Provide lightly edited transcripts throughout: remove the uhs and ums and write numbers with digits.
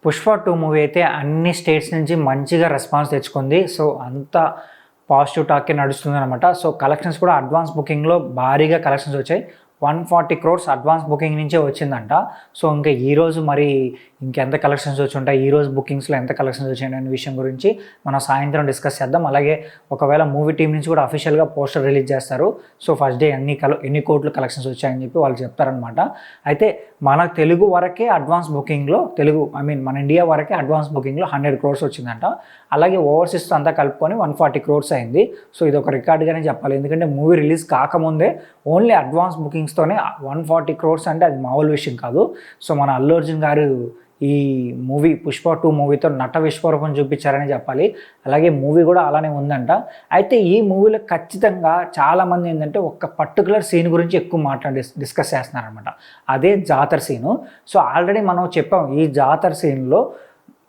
Pushpa 2 movie అయితే అన్ని states నుంచి మంచిగా రెస్పాన్స్ తెచ్చుకుంది. సో అంత పాజిటివ్ టాకే నడుస్తుందనమాట. సో కలెక్షన్స్ కూడా అడ్వాన్స్ బుకింగ్లో భారీగా కలెక్షన్స్ వచ్చాయి. 140 crores అడ్వాన్స్ బుకింగ్ నుంచే వచ్చిందంట. సో ఇంకా ఈరోజు మరి ఇంకెంత కలెక్షన్స్ వచ్చి ఉంటాయి, ఈరోజు బుకింగ్స్లో ఎంత కలెక్షన్స్ వచ్చాయి అనే విషయం గురించి మనం సాయంత్రం డిస్కస్ చేద్దాం. అలాగే ఒకవేళ మూవీ టీం నుంచి కూడా అఫీషియల్గా పోస్టర్ రిలీజ్ చేస్తారు. సో ఫస్ట్ డే ఎన్ని కోట్లు కలెక్షన్స్ వచ్చాయని చెప్పి వాళ్ళు చెప్తారనమాట. అయితే మన తెలుగు వరకే అడ్వాన్స్ బుకింగ్లో మన ఇండియా వరకే అడ్వాన్స్ బుకింగ్లో 100 crores వచ్చిందంట. అలాగే ఓవర్సీస్ అంతా కలుపుకొని 140 crores అయింది. సో ఇది ఒక రికార్డుగానే చెప్పాలి. ఎందుకంటే మూవీ రిలీజ్ కాకముందే ఓన్లీ అడ్వాన్స్ బుకింగ్స్తోనే 140 crores అంటే అది మామూలు విషయం కాదు. సో మన అల్లు అర్జున్ గారు ఈ మూవీ పుష్ప 2 మూవీతో నట విశ్వరూపం చూపించారని చెప్పాలి. అలాగే మూవీ కూడా అలానే ఉందంట. అయితే ఈ మూవీలో ఖచ్చితంగా చాలామంది ఏంటంటే ఒక పర్టికులర్ సీన్ గురించి ఎక్కువ డిస్కస్ చేస్తున్నారనమాట. అదే జాతర సీను. సో ఆల్రెడీ మనం చెప్పాం, ఈ జాతర సీన్లో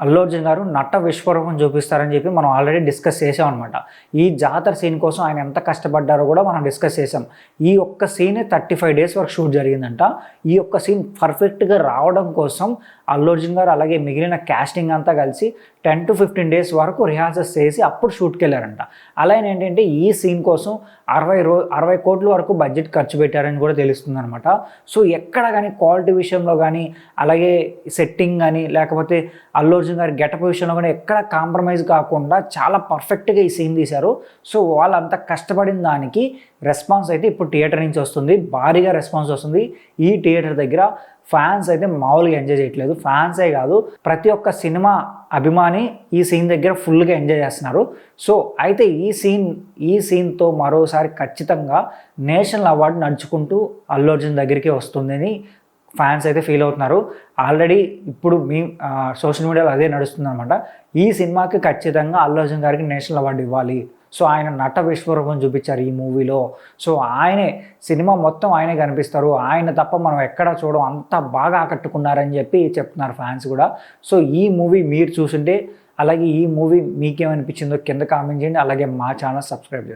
అల్లు అర్జున్ గారు నట విశ్వరూపం చూపిస్తారని చెప్పి మనం ఆల్రెడీ డిస్కస్ చేసాం అనమాట. ఈ జాతర సీన్ కోసం ఆయన ఎంత కష్టపడ్డారో కూడా మనం డిస్కస్ చేసాం. ఈ ఒక్క సీనే 35 days వరకు షూట్ జరిగిందంట. ఈ ఒక్క సీన్ పర్ఫెక్ట్గా రావడం కోసం అల్లు అర్జున్ గారు అలాగే మిగిలిన క్యాస్టింగ్ అంతా కలిసి 10 to 15 days వరకు రిహార్సల్స్ చేసి అప్పుడు షూట్కి వెళ్ళారంట. అలాగే ఏంటంటే ఈ సీన్ కోసం 60 కోట్ల వరకు బడ్జెట్ ఖర్చు పెట్టారని కూడా తెలుస్తుంది అనమాట. సో ఎక్కడ కానీ క్వాలిటీ విషయంలో కానీ అలాగే సెట్టింగ్ కానీ లేకపోతే అల్లు అర్జున్ గారి గెటప్ విషయంలో కానీ ఎక్కడ కాంప్రమైజ్ కాకుండా చాలా పర్ఫెక్ట్గా ఈ సీన్ తీశారు. సో వాళ్ళంతా కష్టపడిన దానికి రెస్పాన్స్ అయితే ఇప్పుడు థియేటర్ నుంచి వస్తుంది, భారీగా రెస్పాన్స్ వస్తుంది. ఈ థియేటర్ దగ్గర ఫ్యాన్స్ అయితే మామూలుగా ఎంజాయ్ చేయట్లేదు. ఫ్యాన్సే కాదు, ప్రతి ఒక్క సినిమా అభిమాని ఈ సీన్ దగ్గర ఫుల్గా ఎంజాయ్ చేస్తున్నారు. సో అయితే ఈ సీన్తో మరోసారి ఖచ్చితంగా నేషనల్ అవార్డు నడుచుకుంటూ అల్లు అర్జున్ దగ్గరికి వస్తుందని ఫ్యాన్స్ అయితే ఫీల్ అవుతున్నారు. ఆల్రెడీ ఇప్పుడు సోషల్ మీడియాలో అదే నడుస్తుంది అనమాట. ఈ సినిమాకి ఖచ్చితంగా అల్లు అర్జున్ గారికి నేషనల్ అవార్డు ఇవ్వాలి. సో ఆయన నట విశ్వరూపం చూపించారు ఈ మూవీలో. సో సినిమా మొత్తం ఆయనే కనిపిస్తారు. ఆయన తప్ప మనం ఎక్కడ చూడం, అంత బాగా ఆకట్టుకున్నారని చెప్పి చెప్తున్నారు ఫ్యాన్స్ కూడా. సో ఈ మూవీ మీరు చూసుంటే అలాగే ఈ మూవీ మీకేమనిపించిందో కింద కామెంట్ చేయండి. అలాగే మా ఛానల్ సబ్స్క్రైబ్ చేసుకోండి.